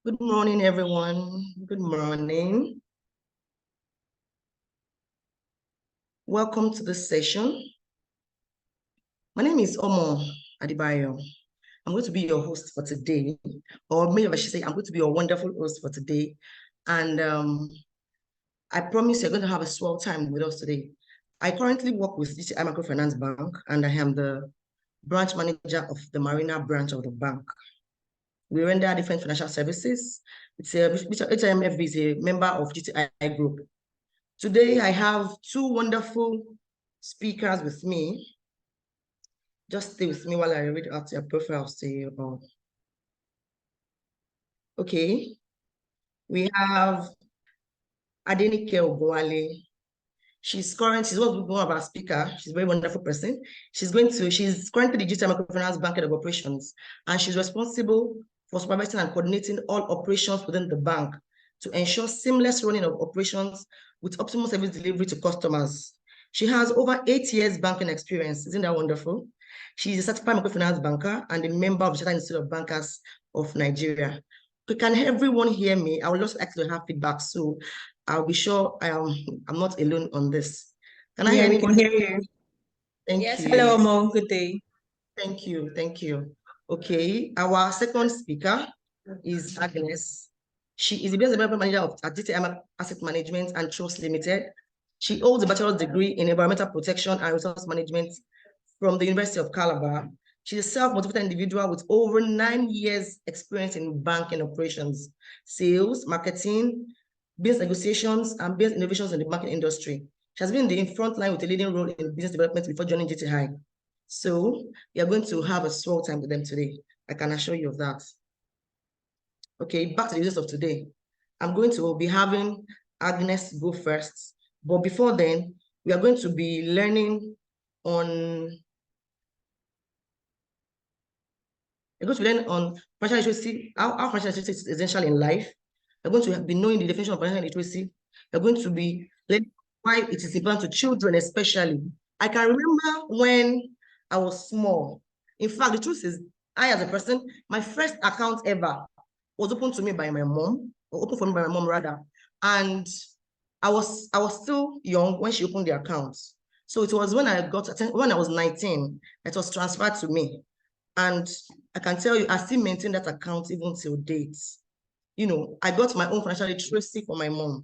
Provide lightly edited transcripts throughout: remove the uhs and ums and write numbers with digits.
Good morning, everyone. Good morning. Welcome to this session. My name is Omo Adibayo. I'm going to be your host for today, or maybe I should say I'm going to be your wonderful host for today. And I promise you're going to have a swell time with us today. I currently work with GTI Microfinance Bank, and I am the branch manager of the Marina branch of the bank. We render different financial services. HIMFB is a member of GTI Group. Today, I have two wonderful speakers with me. Just stay with me while I read out their profiles to you. Okay, we have Adenike Ogunwale. She's one of our speaker. She's a very wonderful person. She's currently the GTI Microfinance Bank Head of Operations, and she's responsible for supervising and coordinating all operations within the bank to ensure seamless running of operations with optimal service delivery to customers. She has over 8 years banking experience. Isn't that wonderful? She's a certified microfinance banker and a member of the Chartered Institute of Bankers of Nigeria. Can everyone hear me? I would also like to have feedback, so I'll be sure I'm not alone on this. Can I hear Yeah, we can anybody? hear you. Thank Yes, you. hello, Mo. Good day. Thank you. Thank you. Okay, our second speaker is Agnes. She is the business development manager at DTM Asset Management and Trust Limited. She holds a bachelor's degree in environmental protection and resource management from the University of Calabar. She's a self-motivated individual with over 9 years experience in banking operations, sales, marketing, business negotiations, and business innovations in the banking industry. She has been in the front line with a leading role in business development before joining GTI. So we are going to have a swell time with them today. I can assure you of that. Okay, back to the users of today. I'm going to be having Agnes go first. But before then, we are going to be learning on financial literacy, how financial literacy is essential in life. We're going to be knowing the definition of financial literacy. We're going to be learning why it is important to children, especially. I can remember when I was small. In fact, the truth is, I, as a person, my first account ever was opened to me by my mom, or opened for me by my mom rather. And I was still young when she opened the account. So it was when when I was 19, it was transferred to me. And I can tell you, I still maintain that account even till date. You know, I got my own financial literacy for my mom.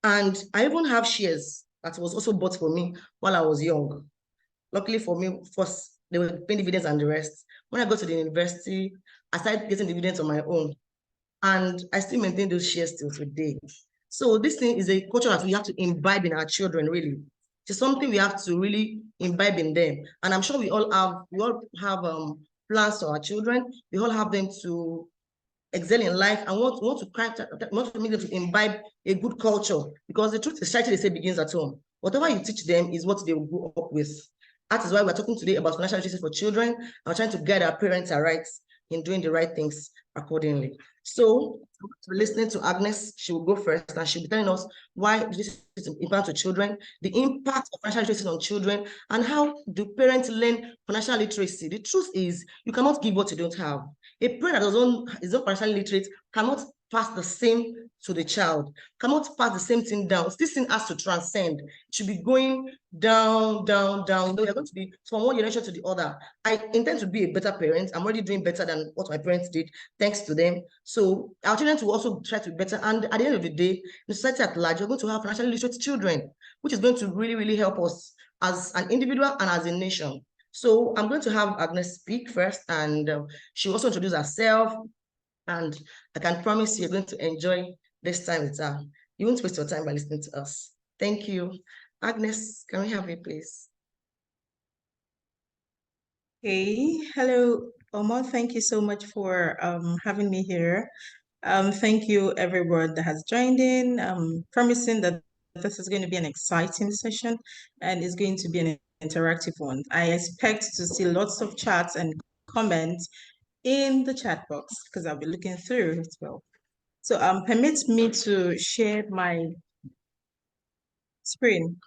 And I even have shares that was also bought for me while I was young. Luckily for me, first, they were paying dividends and the rest. When I got to the university, I started getting dividends on my own. And I still maintain those shares till today. So this thing is a culture that we have to imbibe in our children, really. It's something we have to really imbibe in them. And I'm sure we all have plans for our children. We all have them to excel in life and want to make them to imbibe a good culture, because the truth is, society, they say, begins at home. Whatever you teach them is what they will grow up with. That is why we're talking today about financial literacy for children, and we're trying to guide our parents and rights in doing the right things accordingly. So listening to Agnes, she will go first and she'll be telling us why this is important to children, the impact of financial literacy on children, and how do parents learn financial literacy. The truth is, you cannot give what you don't have. A parent that is not financially literate cannot pass the same to the child, cannot pass the same thing down. This thing has to transcend. It should be going down, down, down. You're going to be from one generation to the other. I intend to be a better parent. I'm already doing better than what my parents did, thanks to them. So our children will also try to be better. And at the end of the day, in society at large, we're going to have financially literate children, which is going to really, really help us as an individual and as a nation. So I'm going to have Agnes speak first, and she'll also introduce herself. And I can promise you're going to enjoy this time with her. You won't waste your time by listening to us. Thank you. Agnes, can we have you, please? Hey, hello, Omar. Thank you so much for having me here. Thank you, everyone that has joined in. Promising that this is going to be an exciting session and it's going to be an interactive one. I expect to see lots of chats and comments in the chat box because I'll be looking through as well. So permit me to share my screen.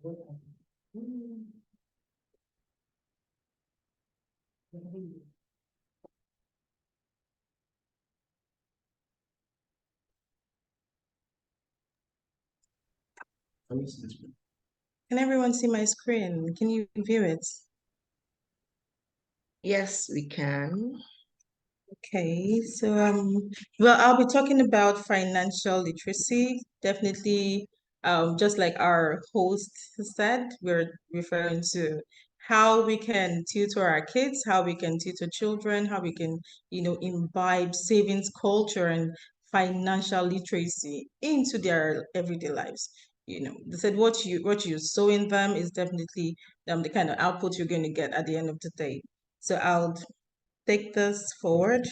Can everyone see my screen? Can you view it? Yes, we can. Okay, so well, I'll be talking about financial literacy. Definitely, just like our host said, we're referring to how we can tutor our kids, how we can tutor children, how we can, imbibe savings culture and financial literacy into their everyday lives. They said what you sow in them is definitely the kind of output you're going to get at the end of the day. So I'll take this forward.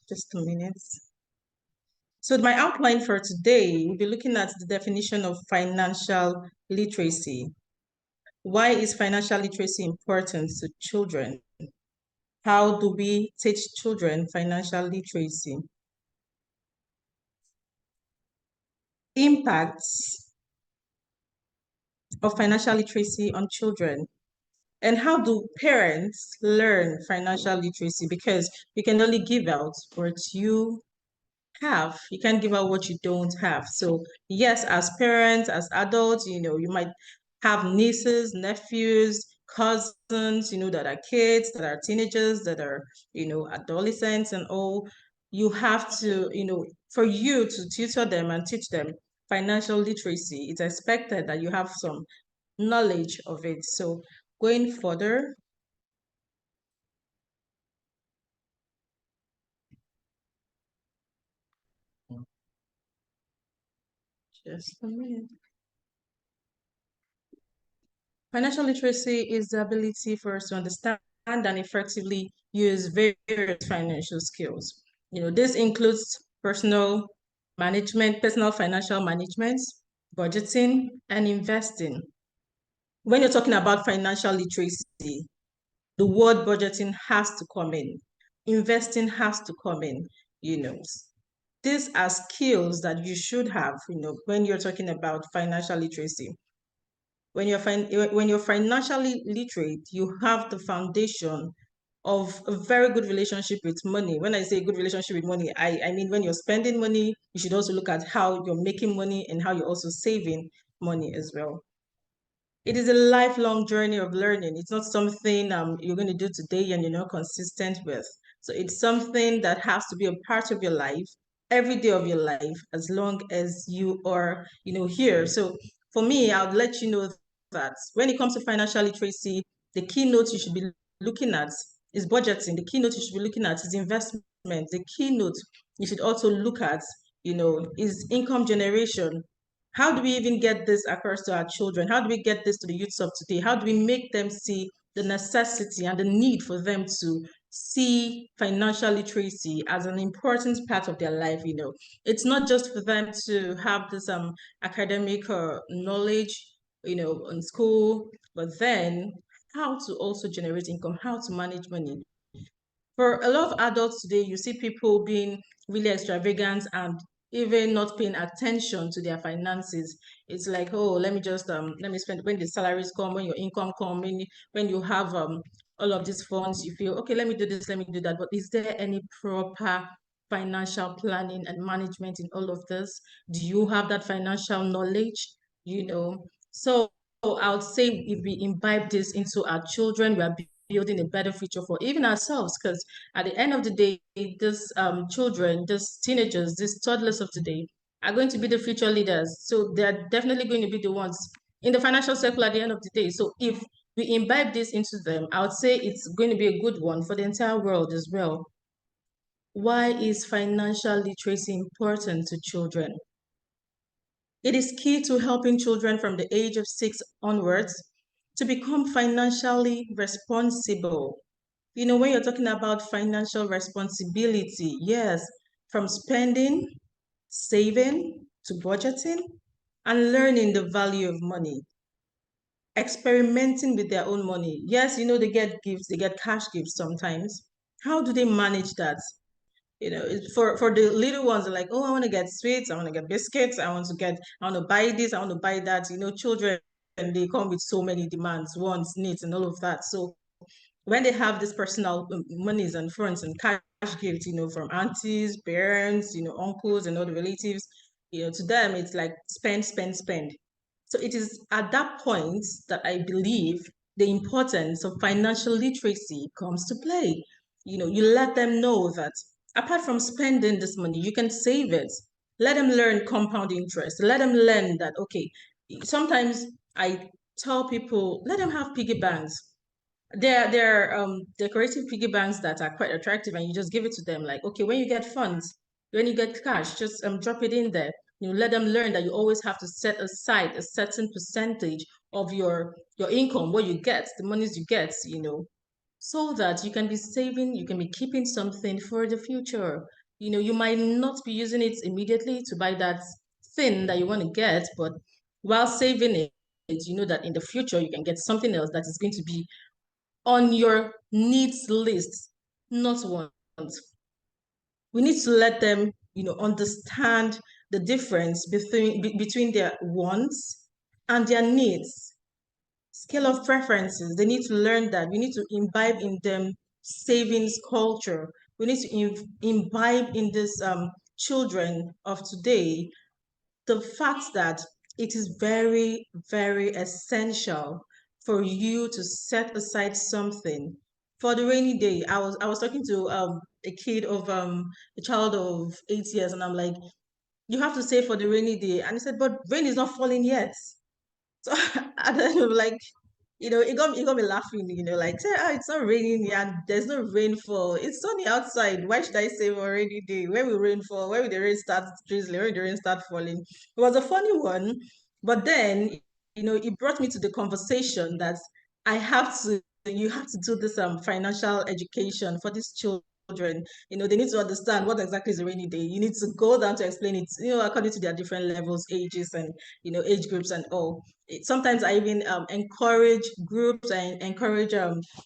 Just a minute. So my outline for today, we'll be looking at the definition of financial literacy. Why is financial literacy important to children? How do we teach children financial literacy? Impacts of financial literacy on children. And how do parents learn financial literacy? Because you can only give out what you have. You can't give out what you don't have. So yes, as parents, as adults, you might have nieces, nephews, cousins, that are kids, that are teenagers, that are, adolescents and all. You have to, for you to tutor them and teach them financial literacy, it's expected that you have some knowledge of it. So going further, just a minute. Financial literacy is the ability for us to understand and effectively use various financial skills. This includes personal financial management, budgeting, and investing. When you're talking about financial literacy, the word budgeting has to come in. Investing has to come in, you know. These are skills that you should have, when you're talking about financial literacy. When you're financially literate, you have the foundation of a very good relationship with money. When I say good relationship with money, I mean when you're spending money, you should also look at how you're making money and how you're also saving money as well. It is a lifelong journey of learning. It's not something you're going to do today and you're not consistent with. So it's something that has to be a part of your life, every day of your life, as long as you are, here. So for me, I would let you know that when it comes to financial literacy, the keynote you should be looking at is budgeting. The keynote you should be looking at is investment. The keynote you should also look at, is income generation. How do we even get this across to our children? How do we get this to the youths of today? How do we make them see the necessity and the need for them to see financial literacy as an important part of their life? It's not just for them to have this academic knowledge, in school, but then how to also generate income, how to manage money. For a lot of adults today, you see people being really extravagant and even not paying attention to their finances. It's like, oh, let me spend when the salaries come, when your income come, when you have all of these funds, you feel okay, let me do this, let me do that. But is there any proper financial planning and management in all of this? Do you have that financial knowledge? So I would say if we imbibe this into our children, we are building a better future for even ourselves. Because at the end of the day, these children, these teenagers, these toddlers of today are going to be the future leaders. So they're definitely going to be the ones in the financial circle at the end of the day. So if we imbibe this into them, I would say it's going to be a good one for the entire world as well. Why is financial literacy important to children? It is key to helping children from the age of 6 onwards to become financially responsible. When you're talking about financial responsibility, yes, from spending, saving, to budgeting, and learning the value of money, experimenting with their own money. Yes, they get gifts, they get cash gifts sometimes. How do they manage that? You know, for the little ones, they're like, oh, I want to get sweets, I want to get biscuits, I want to buy this, I want to buy that. You know, children, and they come with so many demands, wants, needs, and all of that. So when they have this personal monies and funds and cash gifts, you know, from aunties, parents, you know, uncles, and all the relatives, you know, to them it's like spend, spend, spend. So it is at that point that I believe the importance of financial literacy comes to play. You know, you let them know that apart from spending this money, you can save it. Let them learn compound interest. Let them learn that, okay, sometimes I tell people, let them have piggy banks. There are decorative piggy banks that are quite attractive, and you just give it to them. Like, okay, when you get funds, when you get cash, just drop it in there. You know, let them learn that you always have to set aside a certain percentage of your income, what you get, the monies you get, you know, so that you can be saving, you can be keeping something for the future. You know, you might not be using it immediately to buy that thing that you want to get, but while saving it, you know that in the future you can get something else that is going to be on your needs list, not wants. We need to let them, you know, understand the difference between their wants and their needs. Scale of preferences. They need to learn that. We need to imbibe in them savings culture. We need to imbibe in this children of today the fact that it is very, very essential for you to set aside something for the rainy day. I was talking to a kid of a child of 8 years, and I'm like, you have to save for the rainy day. And he said, but rain is not falling yet. So I don't know, like, you know, it got me laughing, you know, like, say, oh, it's not raining yet, there's no rainfall. It's sunny outside. Why should I save for a rainy day? Where will rain fall? Where will the rain start drizzling? Where will the rain start falling? It was a funny one, but then, you know, it brought me to the conversation that you have to do this financial education for these children. You know, they need to understand what exactly is a rainy day. You need to go down to explain it, you know, according to their different levels, ages, and, you know, age groups and all. Sometimes I even encourage groups and encourage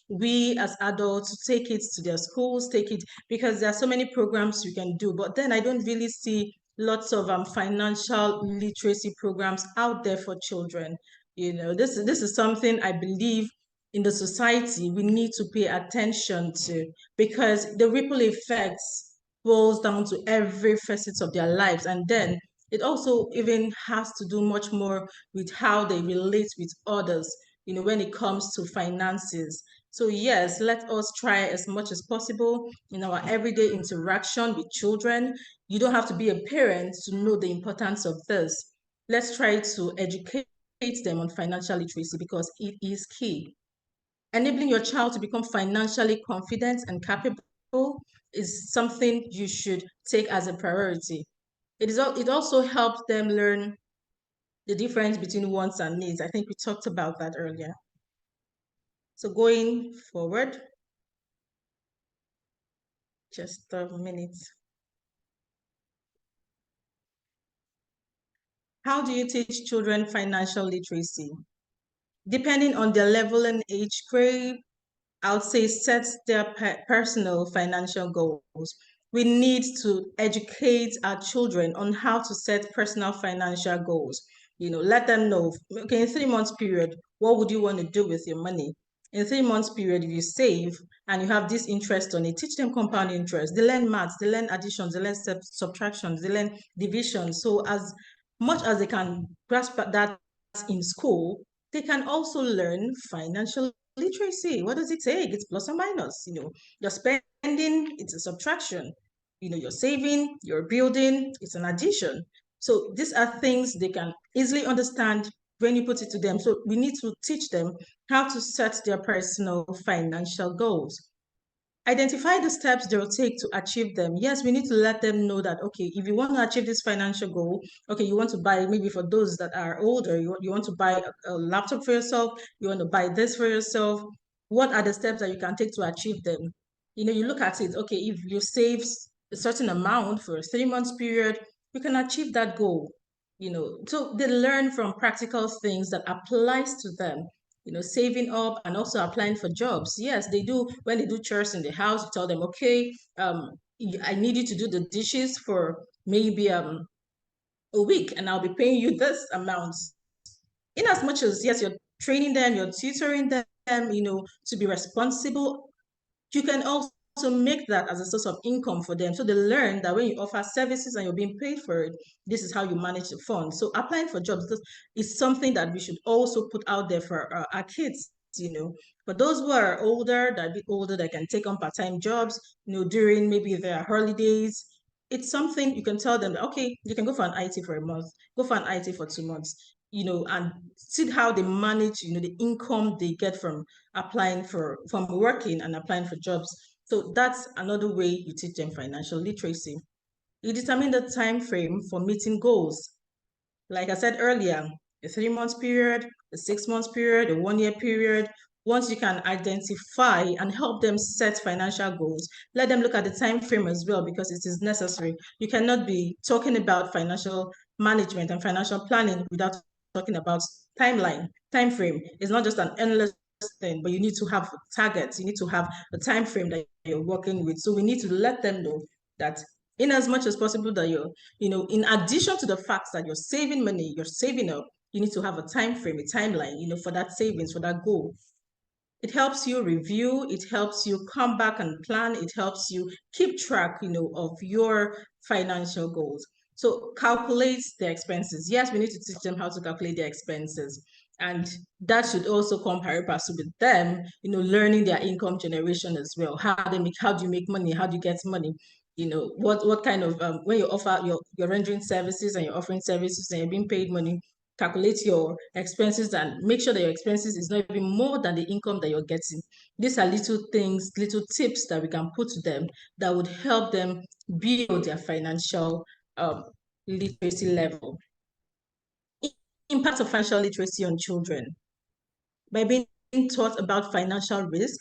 we as adults to take it to their schools, take it, because there are so many programs you can do. But then I don't really see lots of financial literacy programs out there for children. You know, this is something I believe in the society we need to pay attention to, because the ripple effects falls down to every facet of their lives, and then it also even has to do much more with how they relate with others, you know, when it comes to finances. So yes, let us try as much as possible in our everyday interaction with children. You don't have to be a parent to know the importance of this. Let's try to educate them on financial literacy because it is key. Enabling your child to become financially confident and capable is something you should take as a priority. It also helps them learn the difference between wants and needs. I think we talked about that earlier. So going forward, just a minute. How do you teach children financial literacy? Depending on their level and age grade, I would say set their personal financial goals. We need to educate our children on how to set personal financial goals. You know, let them know, okay, in 3 months period, what would you want to do with your money? In 3 months period, if you save and you have this interest on it, teach them compound interest. They learn maths, they learn additions, they learn subtractions, they learn division. So as much as they can grasp that in school, they can also learn financial literacy. What does it take? It's plus or minus. You know, you're spending, it's a subtraction. You know, you're saving, you're building, it's an addition. So these are things they can easily understand when you put it to them. So we need to teach them how to set their personal financial goals. Identify the steps they'll take to achieve them. Yes, we need to let them know that, okay, if you want to achieve this financial goal, okay, you want to buy, maybe for those that are older, you want to buy a laptop for yourself, you want to buy this for yourself. What are the steps that you can take to achieve them? You know, you look at it, okay, if you save a certain amount for a 3 months period, you can achieve that goal. You know, so they learn from practical things that applies to them, you know, saving up and also applying for jobs. Yes, they do. When they do chores in the house, you tell them, okay, I need you to do the dishes for maybe a week, and I'll be paying you this amount. In as much as, yes, you're training them, you're tutoring them, to be responsible, you can also make that as a source of income for them. So they learn that when you offer services and you're being paid for it, this is how you manage the fund. So applying for jobs is something that we should also put out there for our kids. For those who are older, that a bit older, that can take on part-time jobs, during maybe their holidays. It's something you can tell them, okay, you can go for an IT for a month, go for an IT for 2 months, and see how they manage, the income they get from working and applying for jobs. So that's another way you teach them financial literacy. You determine the time frame for meeting goals. Like I said earlier, a 3 month period, a 6 month period, a 1 year period. Once you can identify and help them set financial goals, let them look at the time frame as well, because it is necessary. You cannot be talking about financial management and financial planning without talking about timeline, time frame. It's not just an endless thing, but you need to have targets. You need to have a time frame that you're working with. So we need to let them know that in as much as possible that you're, in addition to the fact that you're saving money, you're saving up, you need to have a time frame, a timeline, for that savings, for that goal. It helps you review, it helps you come back and plan, it helps you keep track, of your financial goals. So calculate their expenses. Yes, we need to teach them how to calculate their expenses. And that should also come pari passu with them, learning their income generation as well. How do you make money? How do you get money? What kind of when you offer you're rendering services and you're offering services and you're being paid money, calculate your expenses and make sure that your expenses is not even more than the income that you're getting. These are little things, little tips that we can put to them that would help them build their financial literacy level. Impact of financial literacy on children. By being taught about financial risk,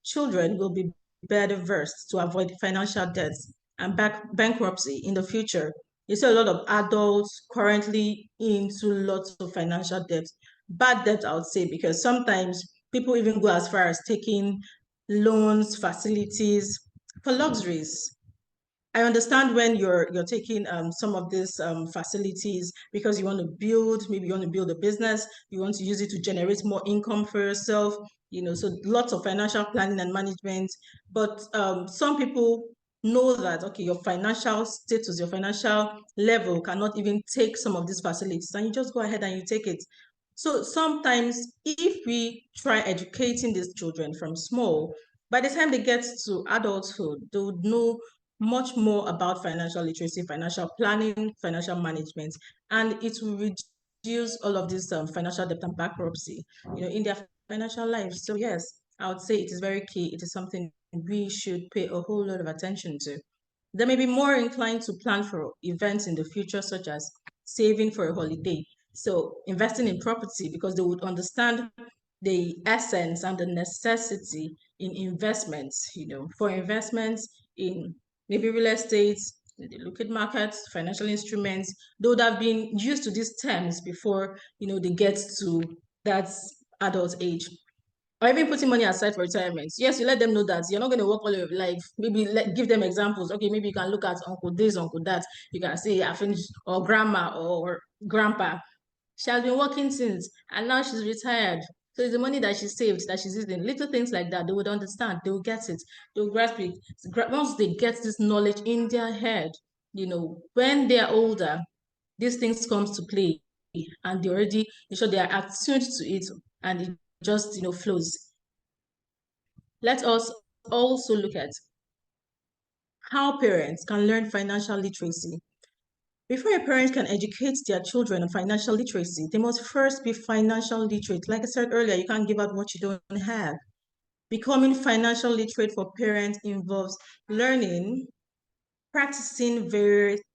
children will be better versed to avoid financial debts and bankruptcy in the future. You see a lot of adults currently into lots of financial debt. Bad debt, I would say, because sometimes people even go as far as taking loans, facilities for luxuries. I understand when you're taking some of these facilities because you want to build, maybe you want to build a business, you want to use it to generate more income for yourself, so lots of financial planning and management. But some people know that, okay, your financial status, your financial level cannot even take some of these facilities, and you just go ahead and you take it. So sometimes if we try educating these children from small, by the time they get to adulthood, they would know much more about financial literacy, financial planning, financial management, and it will reduce all of this financial debt and bankruptcy, in their financial lives. So yes, I would say it is very key. It is something we should pay a whole lot of attention to. They may be more inclined to plan for events in the future, such as saving for a holiday. So investing in property, because they would understand the essence and the necessity in investments, for investments in maybe real estate, the liquid markets, financial instruments. They would have been used to these terms before, they get to that adult age. Or even putting money aside for retirement. Yes, you let them know that you're not going to work all your life. Maybe give them examples. Okay, maybe you can look at uncle this, uncle that. You can say, I finished, or grandma or grandpa. She has been working since, and now she's retired. So it's the money that she saved, that she's using. Little things like that, they would understand. They will get it. They will grasp it. Once they get this knowledge in their head, when they're older, these things comes to play, and they already, they are attuned to it, and it just, flows. Let us also look at how parents can learn financial literacy. Before a parent can educate their children on financial literacy, they must first be financial literate. Like I said earlier, you can't give out what you don't have. Becoming financial literate for parents involves learning, practicing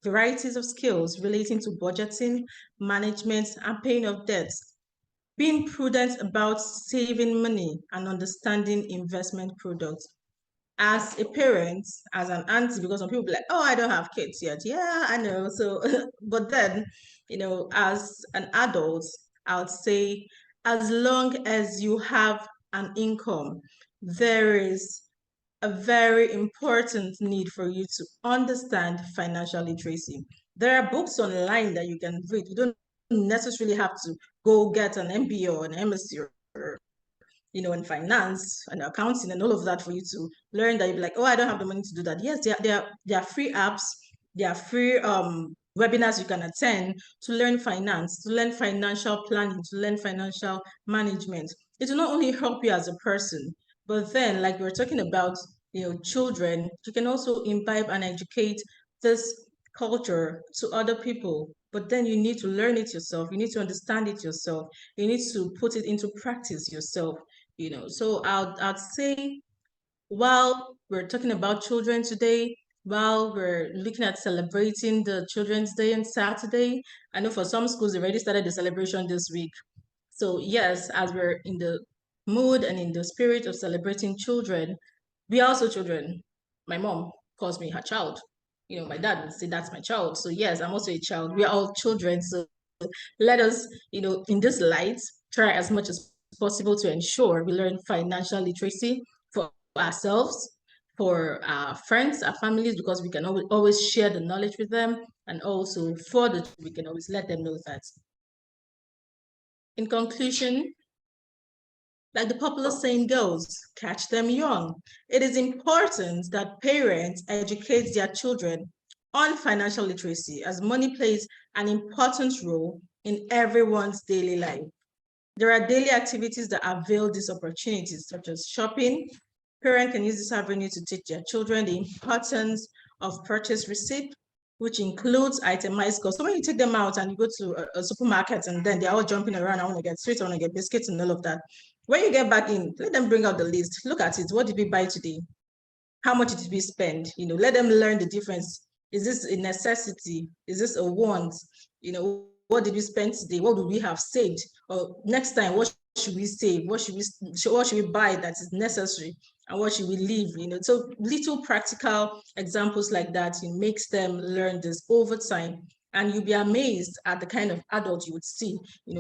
varieties of skills relating to budgeting, management, and paying of debts, being prudent about saving money and understanding investment products. As a parent, as an auntie, because some people be like, oh, I don't have kids yet. Yeah, I know. So, but then, as an adult, I would say as long as you have an income, there is a very important need for you to understand financial literacy. There are books online that you can read. You don't necessarily have to go get an MBA or an MSc or in finance and accounting and all of that for you to learn that you'll be like, oh, I don't have the money to do that. Yes, there are free apps, there are free webinars you can attend to learn finance, to learn financial planning, to learn financial management. It will not only help you as a person, but then, like we were talking about, children, you can also imbibe and educate this culture to other people. But then you need to learn it yourself. You need to understand it yourself. You need to put it into practice yourself. So I'd say, while we're talking about children today, while we're looking at celebrating the Children's Day on Saturday, I know for some schools they already started the celebration this week. So yes, as we're in the mood and in the spirit of celebrating children, we are also children. My mom calls me her child. My dad would say that's my child. So yes, I'm also a child. We are all children. So let us, in this light, try as much as possible to ensure we learn financial literacy for ourselves, for our friends, our families, because we can always share the knowledge with them, and also we can always let them know that. In conclusion, like the popular saying goes, catch them young. It is important that parents educate their children on financial literacy, as money plays an important role in everyone's daily life. There are daily activities that avail these opportunities, such as shopping. Parents can use this avenue to teach their children the importance of purchase receipt, which includes itemized costs. So when you take them out and you go to a supermarket and then they're all jumping around, I want to get sweets, I want to get biscuits and all of that. When you get back in, let them bring out the list. Look at it. What did we buy today? How much did we spend? Let them learn the difference. Is this a necessity? Is this a want? What did we spend today? What would we have saved? Or next time, what should we save? What should we buy that is necessary? And what should we leave? So little practical examples like that makes them learn this over time. And you'll be amazed at the kind of adult you would see,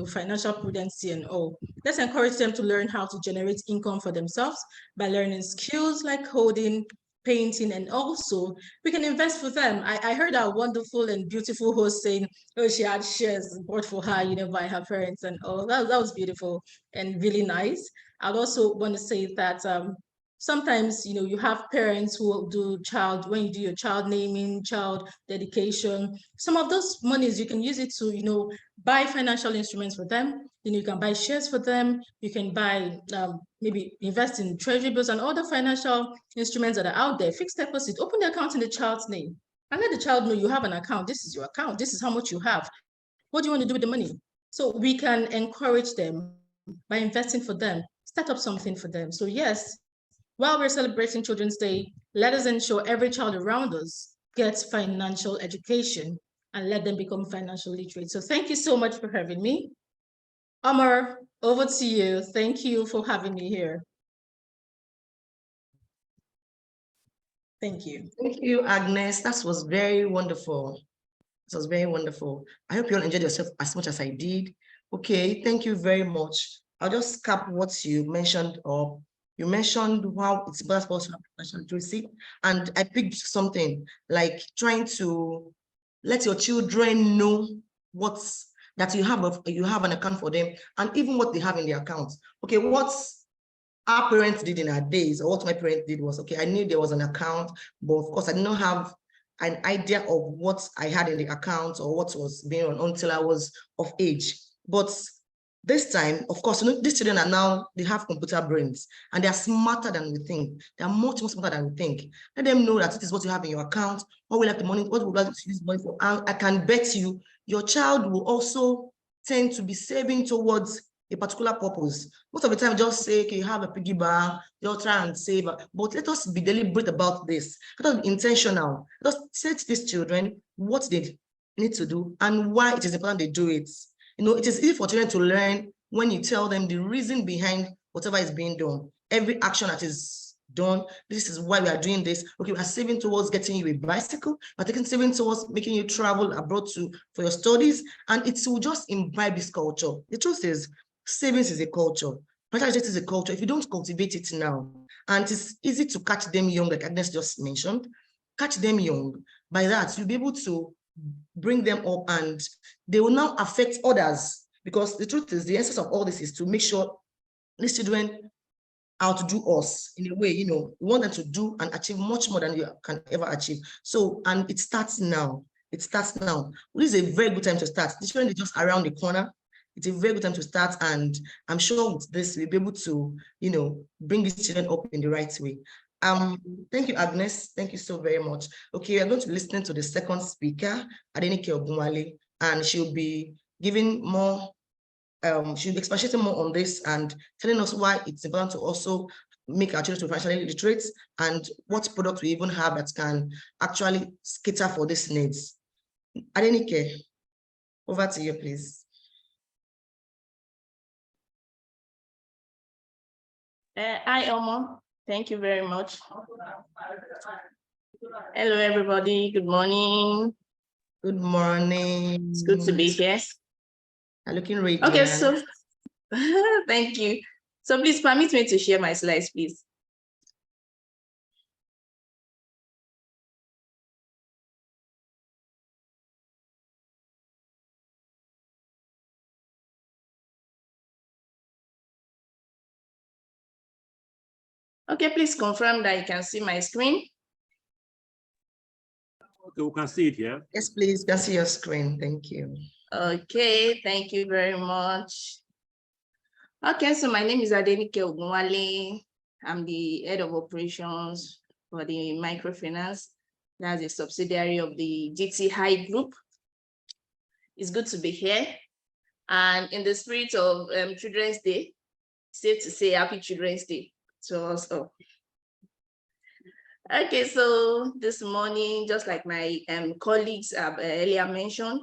financial prudency and all. Let's encourage them to learn how to generate income for themselves by learning skills like coding, painting, and also we can invest for them. I heard a wonderful and beautiful host saying, oh, she had shares bought for her, by her parents and all. That was beautiful and really nice. I'd also want to say that sometimes, you have parents who do when you do your child naming, child dedication, some of those monies, you can use it to, buy financial instruments for them. You can buy shares for them. You can buy, maybe invest in treasury bills and other financial instruments that are out there. Fixed deposit, open the account in the child's name and let the child know you have an account. This is your account. This is how much you have. What do you want to do with the money? So we can encourage them by investing for them, start up something for them. So yes, while we're celebrating Children's Day, let us ensure every child around us gets financial education and let them become financially literate. So thank you so much for having me. Omar, over to you. Thank you for having me here. Thank you. Thank you, Agnes. That was very wonderful. It was very wonderful. I hope you all enjoyed yourself as much as I did. Okay, thank you very much. I'll just cap what you mentioned up. You mentioned how it's best for financial literacy, and I picked something like trying to let your children know that you have an account for them, and even what they have in their accounts. Okay, what our parents did in our days, or what my parents did was, okay, I knew there was an account, but of course I did not have an idea of what I had in the account or what was being on until I was of age. But this time, of course, these children they have computer brains and they're smarter than we think. They're much more smarter than we think. Let them know that this is what you have in your account, what we like the money, what we like to use money for. And I can bet you your child will also tend to be saving towards a particular purpose. Most of the time, just say, okay, you have a piggy bank, you'll try and save. But let us be deliberate about this. Let us be intentional. Let us say to these children what they need to do and why it is important they do it. It is easy for children to learn when you tell them the reason behind whatever is being done. Every action that is done, this is why we are doing this. Okay, we are saving towards getting you a bicycle. We're taking saving towards making you travel abroad for your studies. And it will just imbibe this culture. The truth is, savings is a culture. Financial literacy is a culture. If you don't cultivate it now, and it's easy to catch them young, like Agnes just mentioned, catch them young. By that, you'll be able to bring them up and they will now affect others. Because the truth is, the essence of all this is to make sure these children outdo us in a way, you know, we want them to do and achieve much more than you can ever achieve. So, and it starts now. It starts now. This is a very good time to start. The children are just around the corner. It's a very good time to start. And I'm sure with this, we'll be able to, you know, bring these children up in the right way. Thank you, Agnes. Thank you so very much. Okay, we're going to be listening to the second speaker, Adenike Ogunwale, and she'll be giving more, she'll be expatiating more on this and telling us why it's important to also make our children financially literate and what products we even have that can actually cater for these needs. Adenike, over to you, please. Hi, Omo. Thank you very much. Hello, everybody. Good morning. Good morning. It's good to be here. I'm looking radiant. Okay, so thank you. So please permit me to share my slides, please. Okay, please confirm that you can see my screen. Okay, we can see it here. Yes, please, you can see your screen. Thank you. Okay, thank you very much. Okay, so my name is Adenike Ogunwale. I'm the head of operations for the microfinance. That's a subsidiary of the GTI Group. It's good to be here. And in the spirit of Children's Day, safe to say Happy Children's Day to us all. Okay, so this morning, just like my colleagues have earlier mentioned,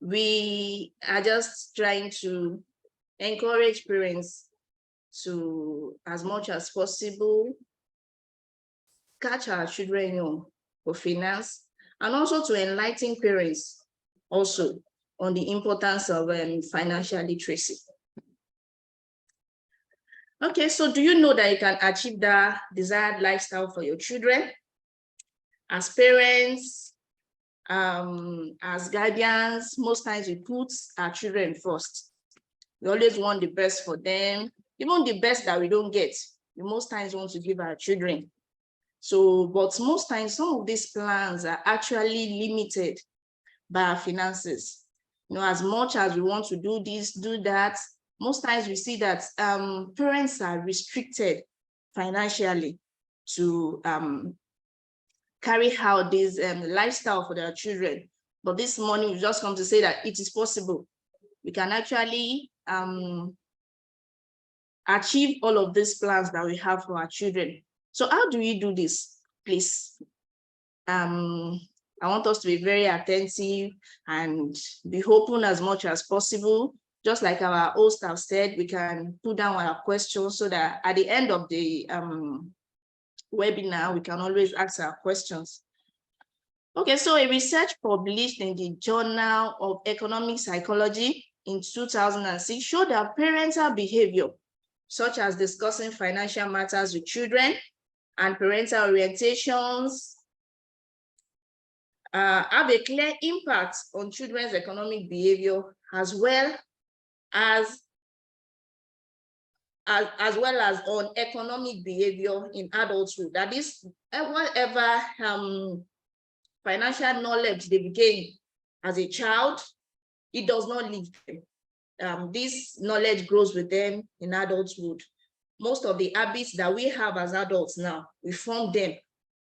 we are just trying to encourage parents to, as much as possible, catch our children young for finance, and also to enlighten parents also on the importance of financial literacy. Okay, so do you know that you can achieve the desired lifestyle for your children? As parents, as guardians, most times we put our children first. We always want the best for them, even the best that we don't get. We most times want to give our children. So, but most times some of these plans are actually limited by our finances. You know, as much as we want to do this, do that, most times we see that parents are restricted financially to carry out this lifestyle for their children. But this morning, we just come to say that it is possible. We can actually achieve all of these plans that we have for our children. So how do we do this, please? I want us to be very attentive and be open as much as possible. Just like our host have said, we can put down our questions so that at the end of the webinar, we can always ask our questions. Okay, so a research published in the Journal of Economic Psychology in 2006 showed that parental behavior, such as discussing financial matters with children and parental orientations, have a clear impact on children's economic behavior as well as on economic behavior in adulthood. That is, whatever financial knowledge they gain as a child, it does not leave them. This knowledge grows with them in adulthood. Most of the habits that we have as adults now, we form them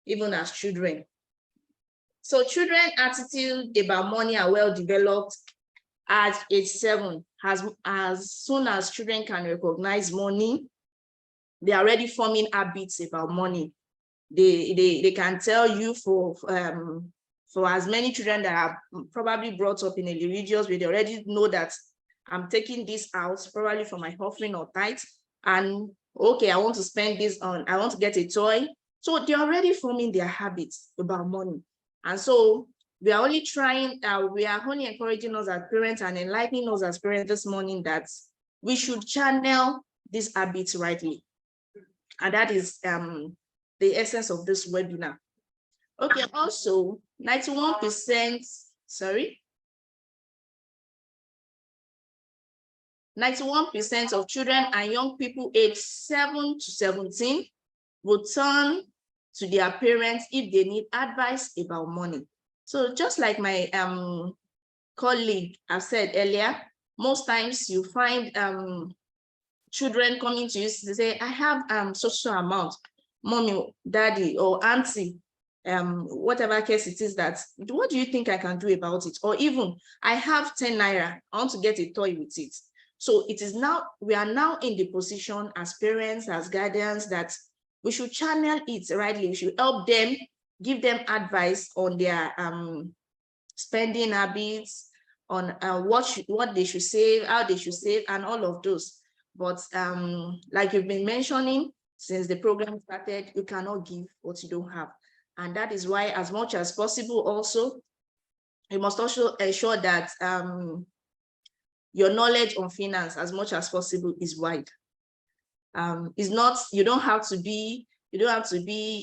even as children. So children's attitude about money are well developed at age 7. As soon as children can recognize money, they are already forming habits about money. They can tell you for as many children that are probably brought up in a religious way, they already know that I'm taking this out probably for my offering or tithe, and okay, I want to spend this on, I want to get a toy. So they're already forming their habits about money. And so we are only trying, we are only encouraging us as parents and enlightening us as parents this morning that we should channel these habits rightly. And that is the essence of this webinar. Okay, also 91%, sorry, 91% of children and young people aged 7 to 17 will turn to their parents if they need advice about money. So just like my colleague have said earlier, most times you find children coming to you to say, I have social amount, mommy, daddy, or auntie, whatever case it is, that what do you think I can do about it? Or even I have 10 naira, I want to get a toy with it. So it is now, we are now in the position as parents, as guardians, that we should channel it rightly. We should help them, give them advice on their spending habits, on what they should save, how they should save, and all of those. But like you've been mentioning, since the program started, you cannot give what you don't have. And that is why, as much as possible, also, you must also ensure that your knowledge on finance, as much as possible, is wide. It's not, you don't have to be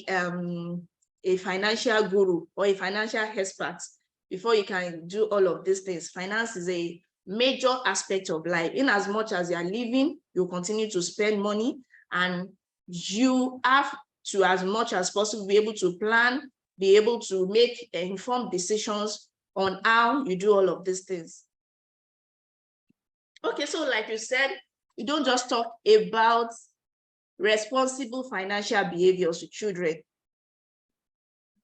a financial guru or a financial expert before you can do all of these things. Finance is a major aspect of life. In as much as you are living, you continue to spend money, and you have to, as much as possible, be able to plan, be able to make informed decisions on how you do all of these things. Okay, so like you said, we don't just talk about responsible financial behaviors to children.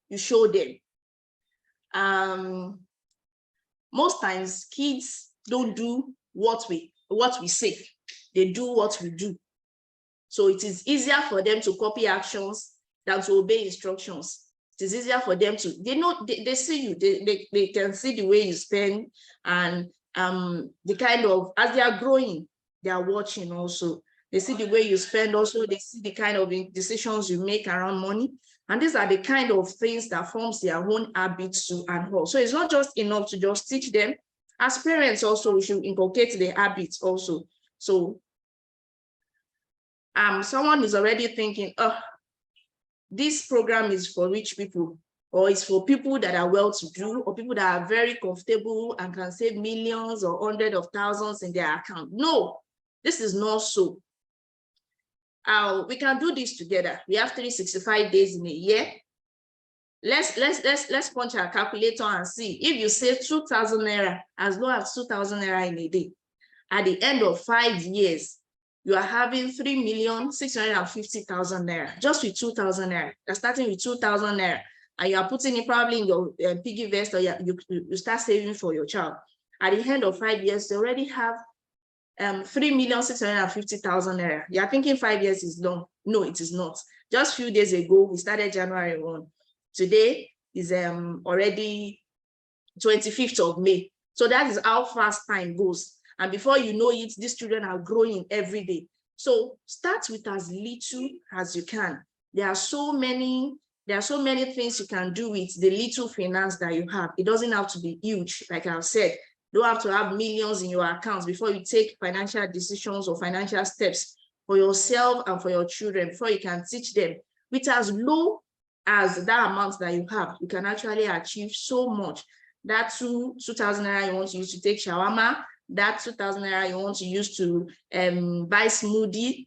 You show them. Most times kids don't do what we say, they do what we do. So it is easier for them to copy actions than to obey instructions. It is easier for them to, they see you, they can see the way you spend, and the kind of, as they are growing, they are watching also. They see the way you spend also, they see the kind of decisions you make around money. And these are the kind of things that forms their own habits to and all. So it's not just enough to just teach them. As parents also, we should inculcate the habits also. So someone is already thinking, oh, this program is for rich people, or it's for people that are well-to-do, or people that are very comfortable and can save millions or hundreds of thousands in their account. No, this is not so. We can do this together. We have 365 days in a year. Let's punch our calculator and see. If you save 2,000 naira, as low as 2,000 naira in a day, at the end of 5 years, you are having 3,650,000 naira just with 2,000 naira. You're starting with 2,000 naira, and you are putting it probably in your piggy vest, or you start saving for your child. At the end of 5 years, they already have 3,650,000 naira. You are thinking 5 years is long. No, it is not. Just a few days ago, we started January 1. Today is already 25th of May. So that is how fast time goes. And before you know it, these children are growing every day. So start with as little as you can. There are so many things you can do with the little finance that you have. It doesn't have to be huge, like I've said. You don't have to have millions in your accounts before you take financial decisions or financial steps for yourself and for your children, before you can teach them. With as low as that amount that you have, you can actually achieve so much. That 2,000 naira you want to use to take shawarma, that 2,000 naira you want to use to buy smoothie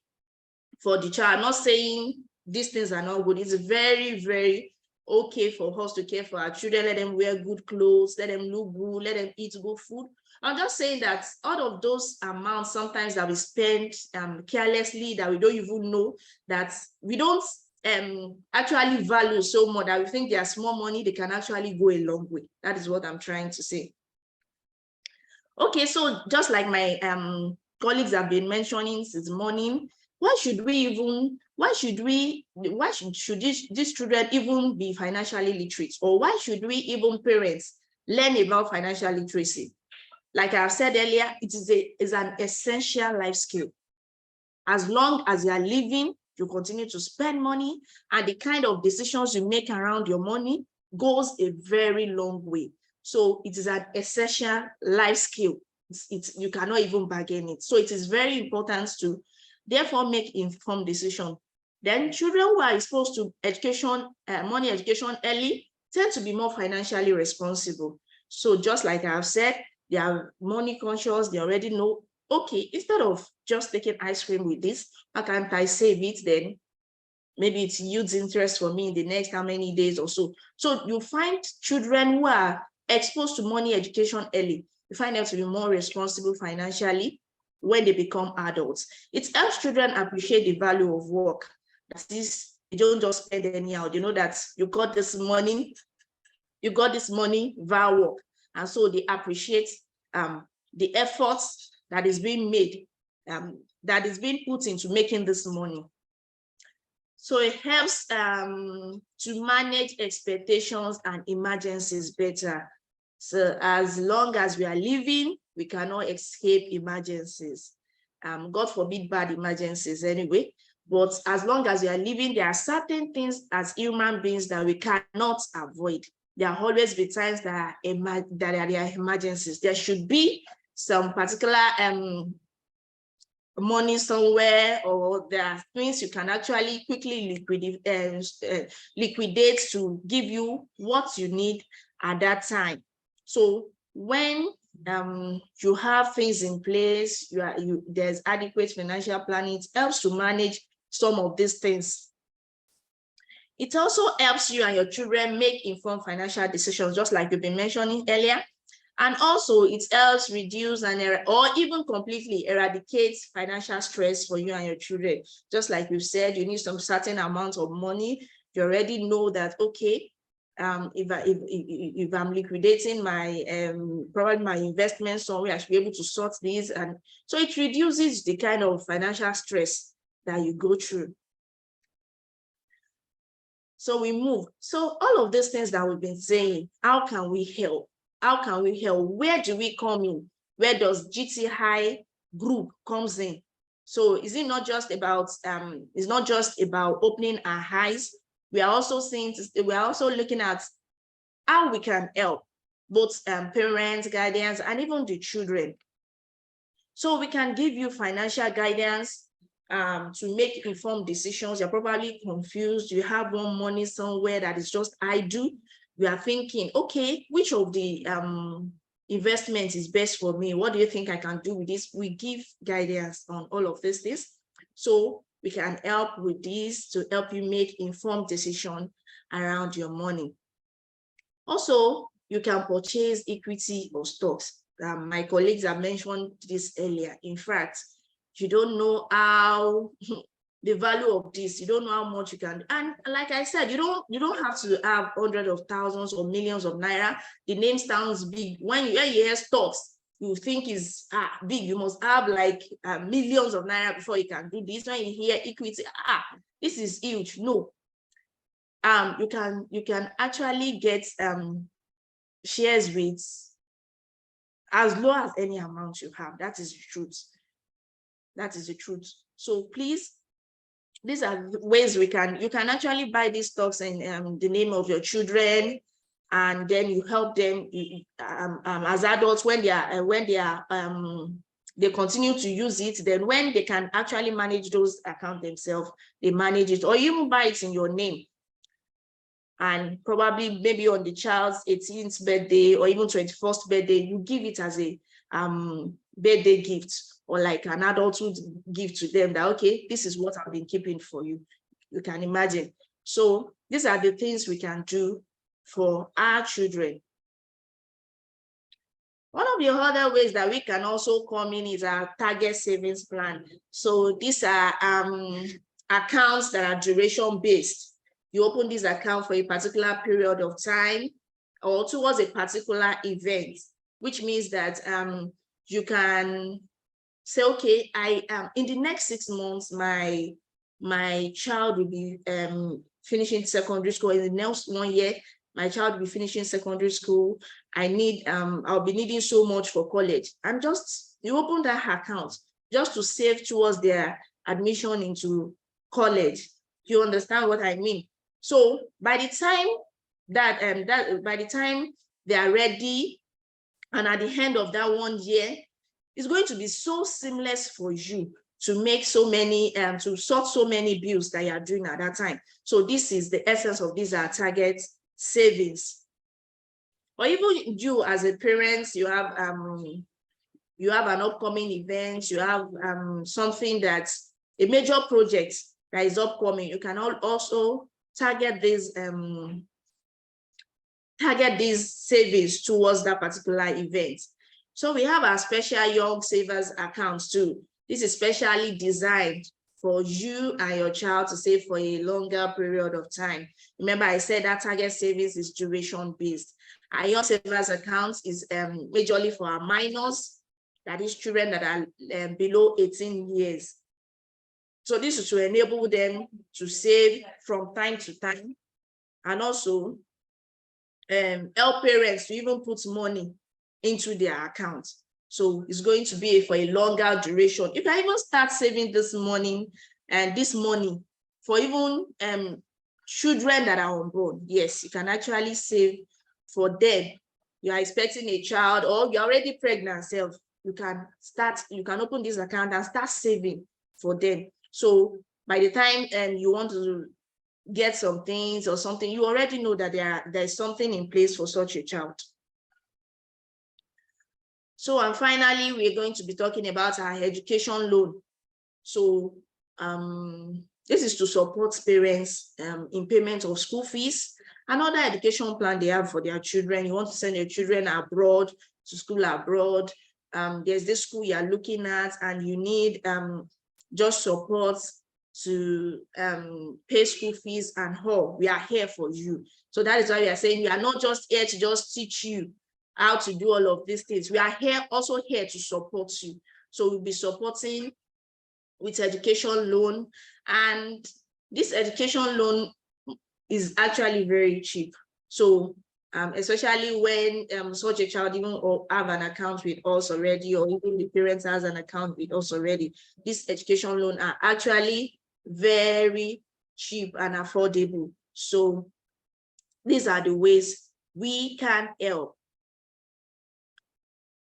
for the child. I'm not saying these things are not good. It's very, very okay for us to care for our children, let them wear good clothes, let them look good, let them eat good food. I'm just saying that out of those amounts sometimes that we spend carelessly, that we don't even know, that we don't actually value so much, that we think they are small money, they can actually go a long way. That is what I'm trying to say. Okay, so just like my colleagues have been mentioning since morning, why should these children even be financially literate? Or why should we even parents learn about financial literacy? Like I've said earlier, it is an essential life skill. As long as you are living, you continue to spend money, and the kind of decisions you make around your money goes a very long way. So it is an essential life skill. You cannot even bargain it. So it is very important to therefore make informed decision. Then children who are exposed to education, money education early, tend to be more financially responsible. So just like I have said, they are money conscious, they already know, okay, instead of just taking ice cream with this, how can't I save it then? Maybe it yields interest for me in the next how many days or so. So you find children who are exposed to money education early, you find them to be more responsible financially when they become adults. It helps children appreciate the value of work. That is, you don't just spend anyhow. You know that you got this money via work. And so they appreciate the efforts that is being made, that is being put into making this money. So it helps to manage expectations and emergencies better. So as long as we are living, we cannot escape emergencies. God forbid bad emergencies anyway. But as long as we are living, there are certain things as human beings that we cannot avoid. There are always be times that there are emergencies. There should be some particular money somewhere, or there are things you can actually quickly liquidate to give you what you need at that time. So when you have things in place, there's adequate financial planning, it helps to manage some of these things. It also helps you and your children make informed financial decisions, just like you've been mentioning earlier. And also it helps reduce or even completely eradicate financial stress for you and your children. Just like we've said, you need some certain amount of money. You already know that, okay, if I'm liquidating my probably my investment somewhere, I should be able to sort these. And so it reduces the kind of financial stress that you go through. So we move. So all of these things that we've been saying, how can we help? How can we help? Where do we come in? Where does GTI group comes in? So is it not just about it's not just about opening our eyes? We are also looking at how we can help both parents, guardians, and even the children. So we can give you financial guidance to make informed decisions. You're probably confused. You have one money somewhere that is just idle. We are thinking, okay, which of the investments is best for me? What do you think I can do with this? We give guidance on all of these things. So we can help with this to help you make informed decisions around your money. Also, you can purchase equity or stocks. My colleagues have mentioned this earlier. In fact, you don't know how the value of this, you don't know how much you can, and like I said, you don't have to have hundreds of thousands or millions of naira. The name sounds big. When you hear stocks, you think is big. You must have like millions of naira before you can do this. When you hear equity, this is huge. No, you can actually get shares with as low as any amount you have. That is the truth. That is the truth. So please, these are ways you can actually buy these stocks in the name of your children, and then you help them as adults when they continue to use it. Then when they can actually manage those accounts themselves, they manage it, or even buy it in your name. And probably maybe on the child's 18th birthday or even 21st birthday, you give it as a birthday gift, or like an adulthood gift to them, that, okay, this is what I've been keeping for you. You can imagine. So these are the things we can do for our children. One of the other ways that we can also come in is our target savings plan. So these are accounts that are duration based. You open this account for a particular period of time or towards a particular event, which means that you can say, okay, I am in the next 6 months, my child will be finishing secondary school. In the next 1 year, my child will be finishing secondary school. I'll be needing so much for college. And just, you open that account just to save towards their admission into college. You understand what I mean? So by the time by the time they are ready, and at the end of that 1 year, it's going to be so seamless for you. to make so many, to sort so many bills that you are doing at that time. So this is the essence of these are target savings. Or even you as a parent, you have an upcoming event, you have something that's a major project that is upcoming. You can also target these savings towards that particular event. So we have our special young savers accounts too. This is specially designed for you and your child to save for a longer period of time. Remember, I said that target savings is duration based. Our young savers accounts is majorly for our minors, that is children that are below 18 years. So this is to enable them to save from time to time, and also help parents to even put money into their account. So it's going to be for a longer duration. You can even start saving this money for even children that are unborn. Yes, you can actually save for them. You are expecting a child, or you're already pregnant self. You can open this account and start saving for them. So by the time you want to get some things or something, you already know that there's something in place for such a child. So, and finally, we're going to be talking about our education loan. So this is to support parents in payment of school fees and other education plan they have for their children. You want to send your children abroad, to school abroad. There's this school you're looking at and you need just support to pay school fees and all. We are here for you. So that is why we are saying we are not just here to just teach you how to do all of these things. We are also here to support you. So we'll be supporting with education loan, and this education loan is actually very cheap. So especially when such a child even have an account with us already, or even the parents has an account with us already, this education loan are actually very cheap and affordable. So these are the ways we can help.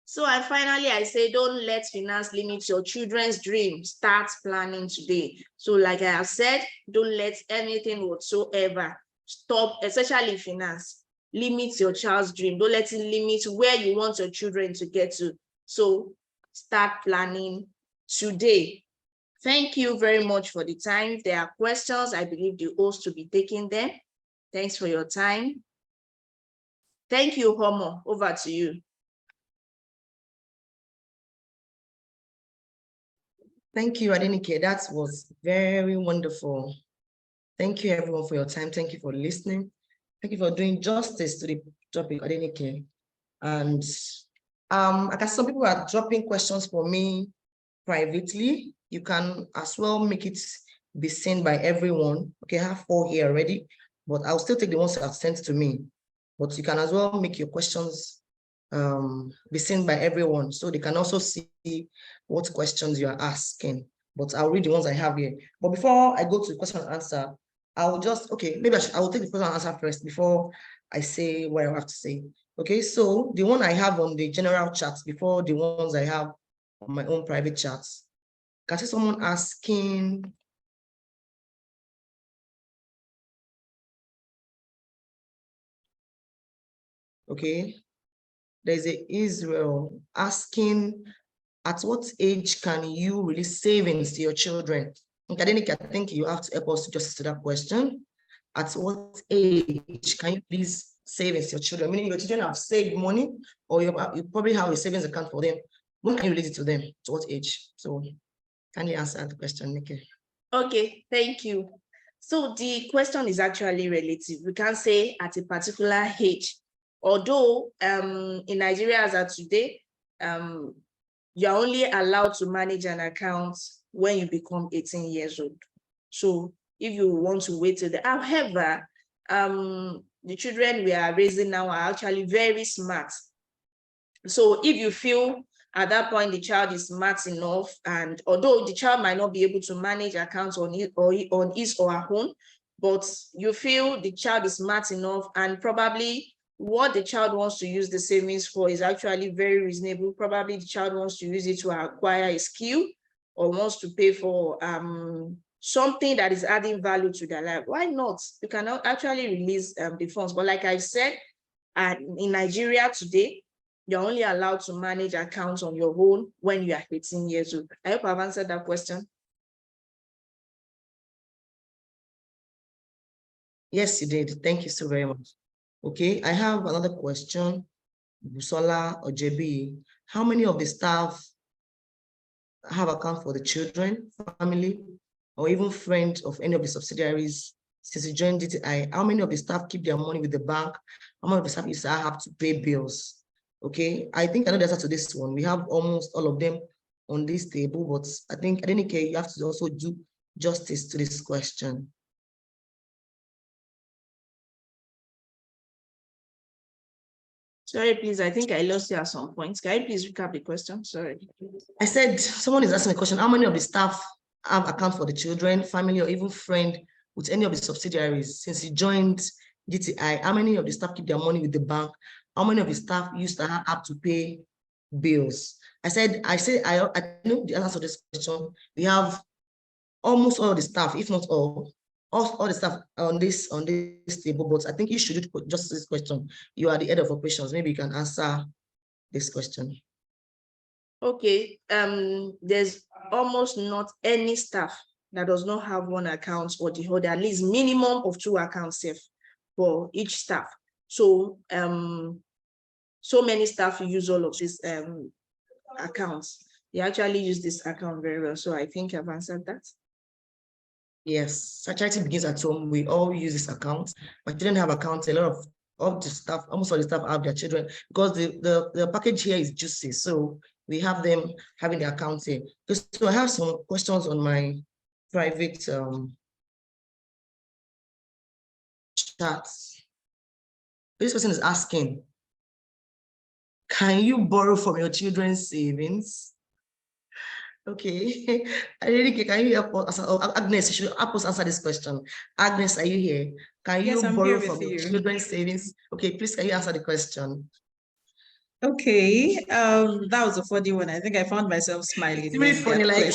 So, and finally, I say, don't let finance limit your children's dreams. Start planning today. So like I have said, don't let anything whatsoever stop, especially finance, limit your child's dream. Don't let it limit where you want your children to get to. So start planning today. Thank you very much for the time. If there are questions, I believe the host will be taking them. Thanks for your time. Thank you, Homo. Over to you. Thank you, Adenike. That was very wonderful. Thank you, everyone, for your time. Thank you for listening. Thank you for doing justice to the topic, Adenike. And I guess some people are dropping questions for me privately. You can as well make it be seen by everyone. Okay, I have 4 here already, but I'll still take the ones that are sent to me. But you can as well make your questions be seen by everyone, so they can also see what questions you are asking. But I'll read the ones I have here. But before I go to the question and answer, I'll just, okay, maybe I will take the question and answer first before I say what I have to say. Okay, so the one I have on the general chat before the ones I have on my own private chats. Can I see someone asking? Okay. There's a Israel asking, at what age can you release savings to your children? Adenike, I think you have to help us just to that question. At what age can you release savings to your children? Meaning your children have saved money, or you probably have a savings account for them. When can you release it to them? To what age? So can you answer the question, Nikki? Okay, thank you. So the question is actually relative. We can't say at a particular age. Although in Nigeria as of today, you're only allowed to manage an account when you become 18 years old. So if you want to wait till however, the children we are raising now are actually very smart. So if you feel at that point the child is smart enough, and although the child might not be able to manage accounts on his or her own, but you feel the child is smart enough, and probably what the child wants to use the savings for is actually very reasonable. Probably the child wants to use it to acquire a skill, or wants to pay for something that is adding value to their life, why not? You can actually release the funds. But like I said, in Nigeria today, you're only allowed to manage accounts on your own when you are 18 years old. I hope I've answered that question. Yes, you did. Thank you so very much. Okay, I have another question. Busola Ojebi, how many of the staff have account for the children, family, or even friends of any of the subsidiaries since you joined DTI? How many of the staff keep their money with the bank? How many of the staff have to pay bills? Okay, I think I know the answer to this one. We have almost all of them on this table, but I think Adenike, you have to also do justice to this question. Sorry, please. I think I lost you at some points. Can you please recap the question? Sorry. I said, someone is asking a question. How many of the staff have account for the children, family, or even friend with any of the subsidiaries since you joined DTI? How many of the staff keep their money with the bank? How many of the staff used to have to pay bills? I know the answer to this question. We have almost all the staff, if not all the staff on this table, but I think you should just this question. You are the head of operations. Maybe you can answer this question. Okay, there's almost not any staff that does not have one account or the other, at least minimum of 2 accounts for each staff. So so many staff use all of these accounts. They actually use this account very well. So I think I've answered that. Yes, charity begins at home. We all use this account, but children have accounts. A lot of the staff, almost all the staff have their children, because the package here is juicy. So we have them having the account here. So I have some questions on my private chat. This person is asking, can you borrow from your children's savings? Okay, can you help us? Agnes, you should help us answer this question. Agnes, are you here? Can you borrow from your children's savings? Okay, please, can you answer the question? Okay, that was a funny one. I think I found myself smiling It's really funny, like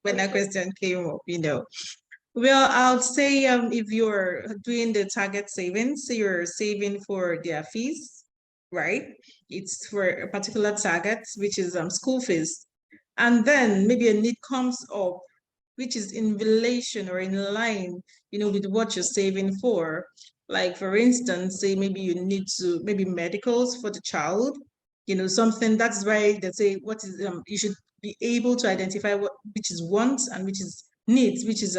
when that question came up, you know. Well, I'll say if you're doing the target savings, so you're saving for their fees, right? It's for a particular target, which is school fees. And then maybe a need comes up, which is in relation or in line, you know, with what you're saving for. Like, for instance, say maybe you need to, maybe medicals for the child, you know, something that's why they say what is, you should be able to identify which is wants and which is needs, which is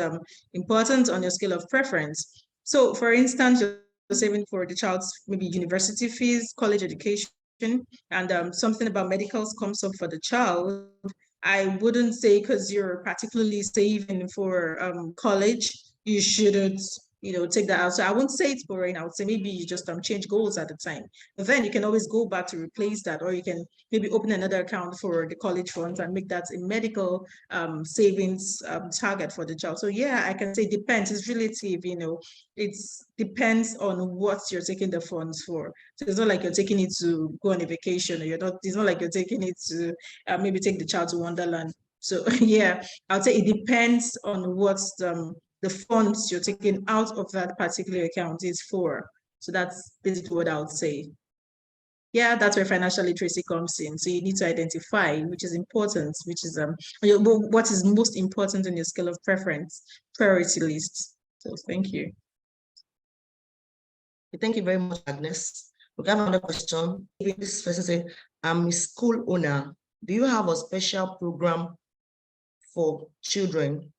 important on your scale of preference. So for instance, you're saving for the child's maybe university fees, college education, and something about medicals comes up for the child. I wouldn't say because you're particularly saving for college, you shouldn't, you know, take that out. So I wouldn't say it's boring. I would say maybe you just change goals at the time. But then you can always go back to replace that, or you can maybe open another account for the college funds and make that a medical savings target for the child. So yeah, I can say depends. It's relative, you know. It depends on what you're taking the funds for. So it's not like you're taking it to go on a vacation, or you're not. It's not like you're taking it to maybe take the child to Wonderland. So yeah, I'll say it depends on what's the funds you're taking out of that particular account is for. So that's basically what I would say. Yeah, that's where financial literacy comes in. So you need to identify which is important, which is what is most important in your scale of preference, priority list. So thank you. Thank you very much, Agnes. We have another question. This person said, I'm a school owner. Do you have a special program for children?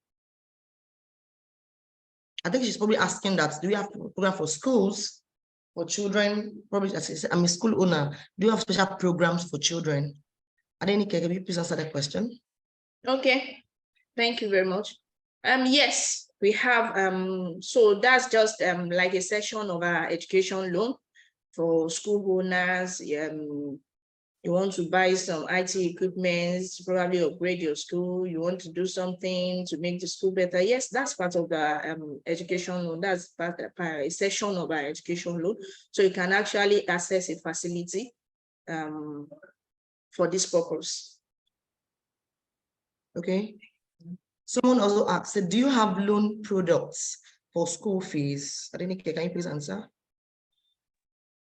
I think she's probably asking that. Do you have a program for schools, for children? Probably, as I said, I'm a school owner. Do you have special programs for children? Adenike, can you please answer that question? Okay, thank you very much. Yes, we have. So that's just like a section of our education loan for school owners. You want to buy some IT equipment, probably upgrade your school. You want to do something to make the school better. Yes, that's part of the education loan. That's part of a section of our education loan. So you can actually access a facility for this purpose. Okay. Someone also asked, said, do you have loan products for school fees? Adenike, can you please answer?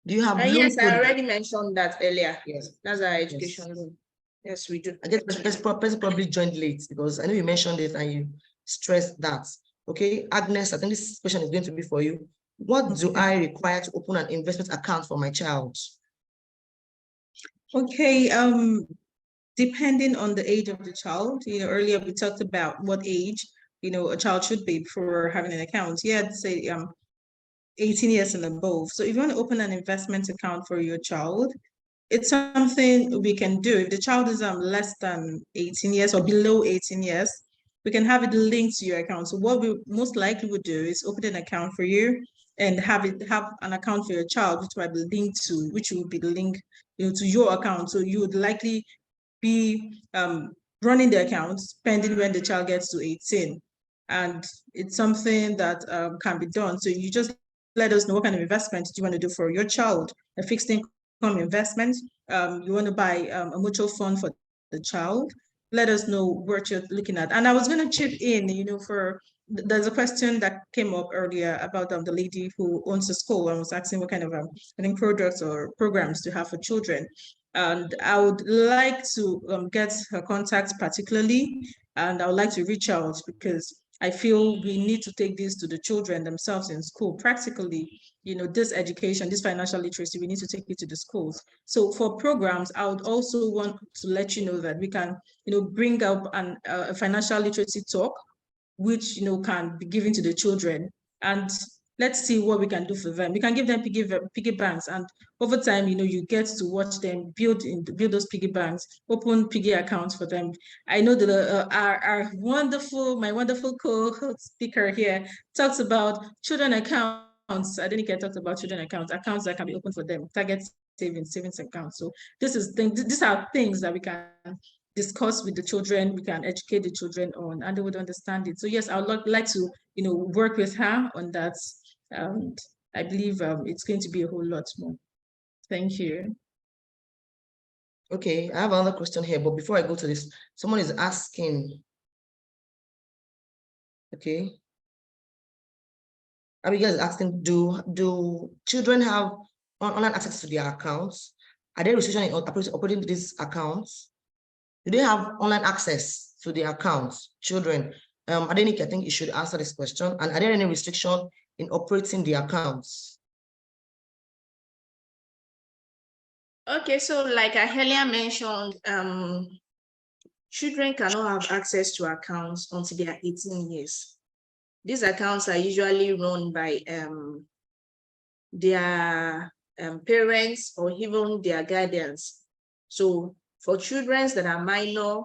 Do you have loan Yes, I products? already mentioned that earlier. Yes. That's our education loan. Yes, we do. I guess person probably joined late because I know you mentioned it and you stressed that. Okay, Agnes, I think this question is going to be for you. What do I require to open an investment account for my child? Okay, depending on the age of the child, earlier we talked about what age, a child should be before having an account. Yeah, I'd say 18 years and above. So if you want to open an investment account for your child, it's something we can do. If the child is less than 18 years or below 18 years, we can have it linked to your account. So what we most likely would do is open an account for you and have an account for your child, which will be linked to, which will be linked, to your account. So you would likely be running the account pending when the child gets to 18. And it's something that can be done. So you just let us know what kind of investment do you want to do for your child, a fixed income investment. You want to buy a mutual fund for the child. Let us know what you're looking at. And I was going to chip in, there's a question that came up earlier about the lady who owns a school and was asking what kind of I think products or programs to have for children. And I would like to get her contact particularly, and I would like to reach out because I feel we need to take this to the children themselves in school. Practically, this education, this financial literacy, we need to take it to the schools. So for programs, I would also want to let you know that we can, bring up a financial literacy talk, which, can be given to the children. And let's see what we can do for them. We can give them piggy banks, and over time, you get to watch them build those piggy banks, open piggy accounts for them. I know that my wonderful co-speaker here talks about children accounts. I didn't get talked about children accounts that can be opened for them, target savings accounts. So these are things that we can discuss with the children, we can educate the children on, and they would understand it. So yes, I would like to, work with her on that. And I believe it's going to be a whole lot more. Thank you. Okay, I have another question here, but before I go to this, someone is asking. Okay. Abigail is asking, do children have online access to their accounts? Are there restrictions in operating these accounts? Do they have online access to their accounts, children? Adenike, I think you should answer this question. And are there any restriction in operating the accounts? Okay, so like I earlier mentioned, children cannot have access to accounts until they are 18 years. These accounts are usually run by their parents or even their guardians. So for children that are minor,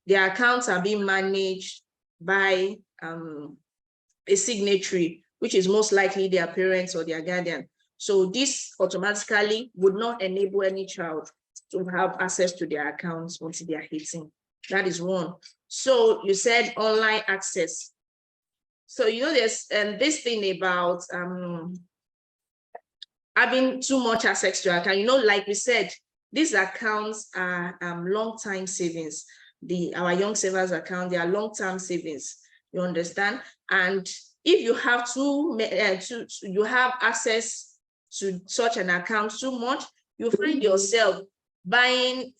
their accounts are being managed by a signatory, which is most likely their parents or their guardian. So this automatically would not enable any child to have access to their accounts until they are 18. That is one. So you said online access. So there's this thing about having too much access to account. Like we said, these accounts are long-time savings. Our Young Savers account, they are long-term savings. You understand? And if you have you have access to such an account too much, you find yourself buying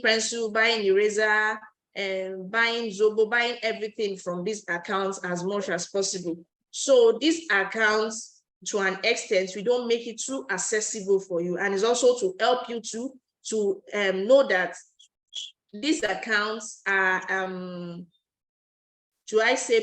pencil, buying eraser, and buying Zobo, buying everything from these accounts as much as possible. So these accounts, to an extent, we don't make it too accessible for you, and it's also to help you to know that these accounts are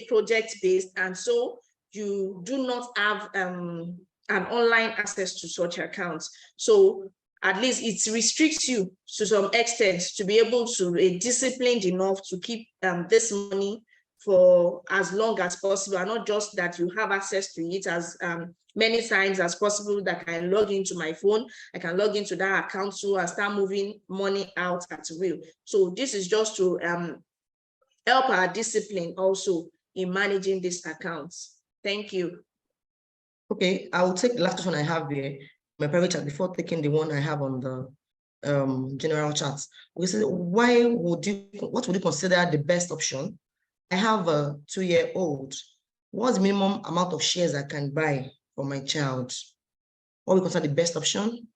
project-based, and so you do not have an online access to such accounts. So at least it restricts you to some extent to be able to be disciplined enough to keep this money for as long as possible, and not just that you have access to it as many times as possible, that I can log into my phone, I can log into that account too and start moving money out at will. So this is just to help our discipline also in managing these accounts. Thank you. Okay, I will take the last question I have there, my private chat, before taking the one I have on the general chat. We said, what would you consider the best option? I have a 2-year-old. What's the minimum amount of shares I can buy for my child? What we consider the best option?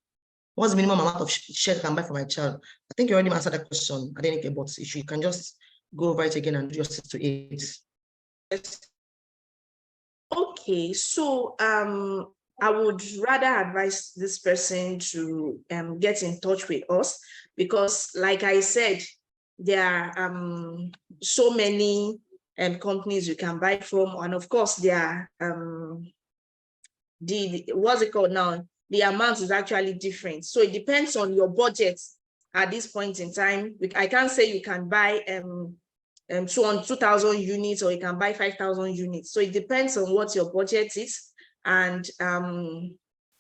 What's the minimum amount of shares I can buy for my child? I think you already answered that question. I didn't care about the issue. You can just go over it again and do justice to it. Okay, so I would rather advise this person to get in touch with us, because like I said, there are so many companies you can buy from, and of course there are what's it called now, the amount is actually different. So it depends on your budget at this point in time. I can't say you can buy 2,000 units or you can buy 5,000 units. So it depends on what your budget is, and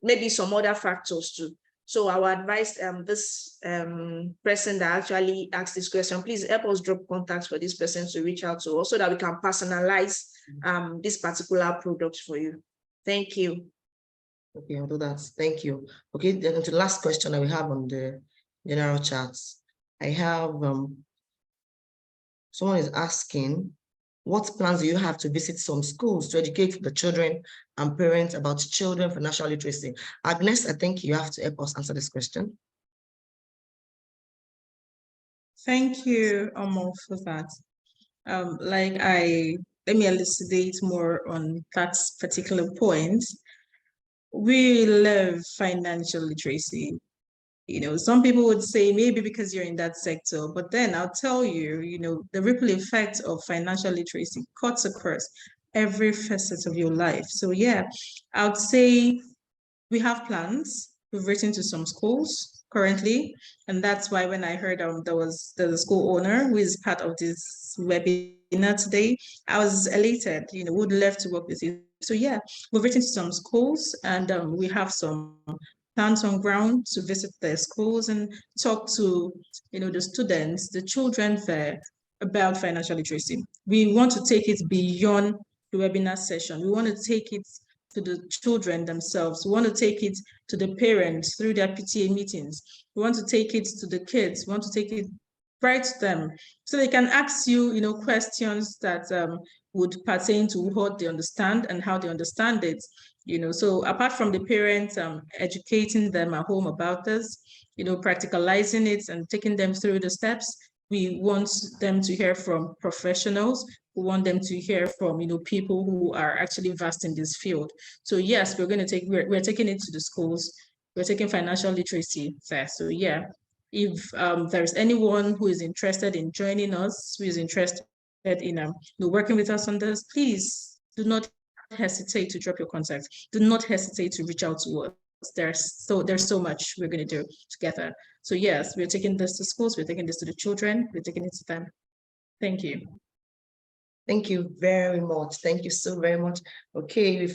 maybe some other factors too. So I would advise this person that actually asked this question, please help us drop contacts for this person to reach out to us so that we can personalize this particular product for you. Thank you. Okay, I'll do that. Thank you. Okay, then to the last question that we have on the general chats. I have someone is asking, what plans do you have to visit some schools to educate the children and parents about children financial literacy? Agnes, I think you have to help us answer this question. Thank you, Omo, for that. Let me elucidate more on that particular point. We love financial literacy. You know, some people would say maybe because you're in that sector, but then I'll tell you, you know, the ripple effect of financial literacy cuts across every facet of your life. So yeah, I would say we have plans. We've written to some schools currently, and that's why when I heard there's a school owner who is part of this webinar today, I was elated. You know, would love to work with you. So yeah, we've written to some schools, and we have some plans on ground to visit their schools and talk to, you know, the students, the children there about financial literacy. We want to take it beyond the webinar session. We want to take it to the children themselves. We want to take it to the parents through their PTA meetings. We want to take it to the kids. We want to take it right to them so they can ask you, you know, questions that would pertain to what they understand and how they understand it. You know, so apart from the parents educating them at home about this, you know, practicalizing it and taking them through the steps, we want them to hear from professionals. We want them to hear from, you know, people who are actually versed in this field. So yes, we're taking it to the schools. We're taking financial literacy there. So yeah, if there's anyone who is interested in joining us, who is interested in working with us on this, please do not hesitate to drop your contact. Do not hesitate to reach out to us. There's so much we're going to do together. So yes, we're taking this to schools, we're taking this to the children, we're taking it to them. Thank you. Thank you very much. Thank you so very much. Okay,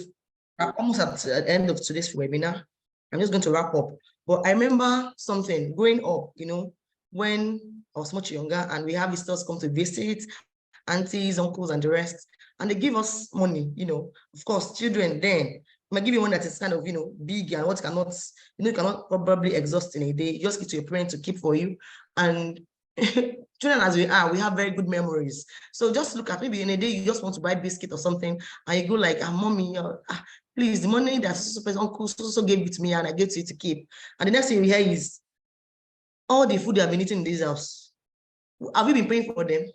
we're almost at the end of today's webinar. I'm just going to wrap up. But I remember something growing up, you know, when I was much younger and we have visitors come to visit, aunties, uncles, and the rest, and they give us money, you know. Of course, children then might give you one that is kind of, you know, big and what cannot, you know, you cannot probably exhaust in a day. You just give to your parents to keep for you. And children as we are, we have very good memories. So just look at, maybe in a day, you just want to buy biscuit or something, and you go like, mommy, please, the money that uncle so gave it to me and I gave to you to keep. And the next thing you hear is, all the food you have been eating in this house, have you been paying for them?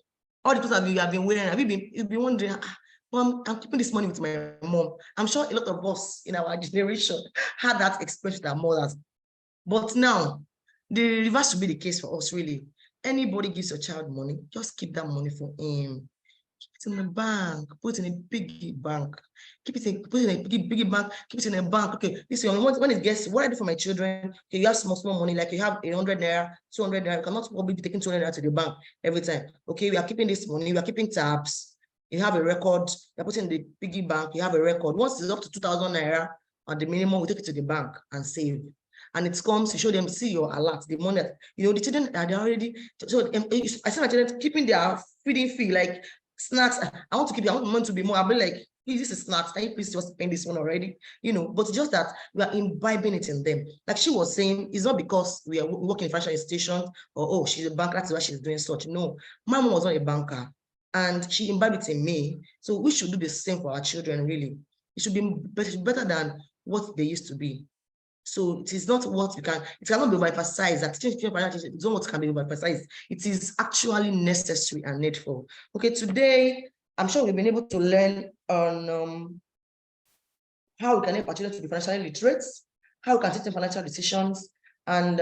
All the clothes you have been wearing, you've been wondering, Mom, I'm keeping this money with my mom. I'm sure a lot of us in our generation had that experience with our mothers. But now, the reverse should be the case for us, really. Anybody gives your child money, just keep that money for him. Keep it in the bank, put it in a piggy bank. Put it in a piggy bank, keep it in a bank. Okay, this is when it gets, what I do for my children, okay, you have small money, like you have 100 naira, 200 naira, you cannot probably be taking 200 naira to the bank every time. Okay, we are keeping this money, we are keeping tabs. You have a record, you're putting in the piggy bank, you have a record. Once it's up to 2,000 naira at the minimum, we take it to the bank and save. And it comes to show them, see your alert, the money that, you know, the children are already, so I see my children keeping their feeding fee, like snacks. I want to keep, I want the money to be more. I'll be like, please, this is snacks. Can you please just spend this one already? You know, but just that we are imbibing it in them. Like she was saying, it's not because we are working in financial institutions or, oh, she's a banker, that's why she's doing such. No, my mom was not a banker and she imbibed it in me. So we should do the same for our children, really. It should be better than what they used to be. So it is not what you can, it cannot be overemphasized. That teaching financial it's not what can be overemphasized. It is actually necessary and needful. Okay, today, I'm sure we've been able to learn on how we can help our children to be financially literate, how we can take financial decisions, and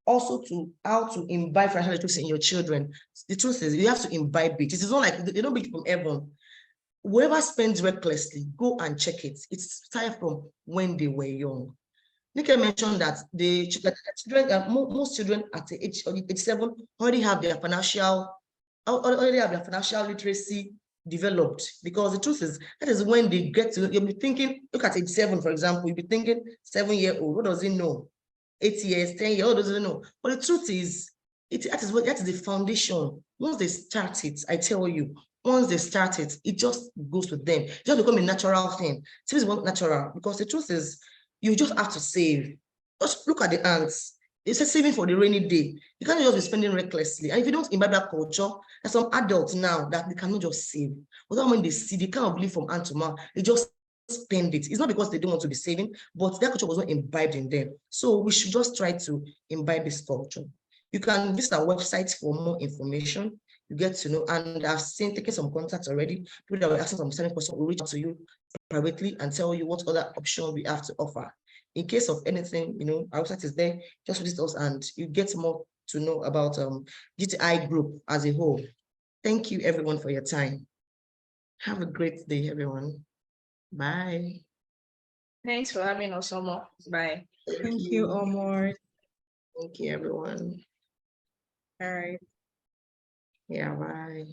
also to how to imbibe financial literacy in your children. The truth is, you have to imbibe it. It is not like they don't be from heaven. Whoever spends recklessly, go and check it. It started from when they were young. Nika mentioned that the children, most children at the age 7 already have their financial literacy developed, because the truth is that is when they get to, you'll be thinking, look at age 7, for example, you'll be thinking 7-year-old, what does he know? 8 years, 10 years, what does he know? But the truth is, that is the foundation. Once they start it, I tell you, once they start it, it just goes with them. It just becomes a natural thing. Savings is natural, because the truth is, you just have to save. Just look at the ants. They say saving for the rainy day. You can't just be spending recklessly. And if you don't imbibe that culture, there's some adults now that they cannot just save. Without when they see, they can't live from hand to mouth. They just spend it. It's not because they don't want to be saving, but that culture was not imbibed in them. So we should just try to imbibe this culture. You can visit our website for more information. You get to know, and I've taken some contacts already. People that were asking some certain questions will reach out to you privately and tell you what other option we have to offer. In case of anything, you know, our website is there. Just visit us and you get more to know about GTI Group as a whole. Thank you, everyone, for your time. Have a great day, everyone. Bye. Thanks for having us, Omo. Bye. Thank you, Omar. Thank you, everyone. All right. Yeah, bye.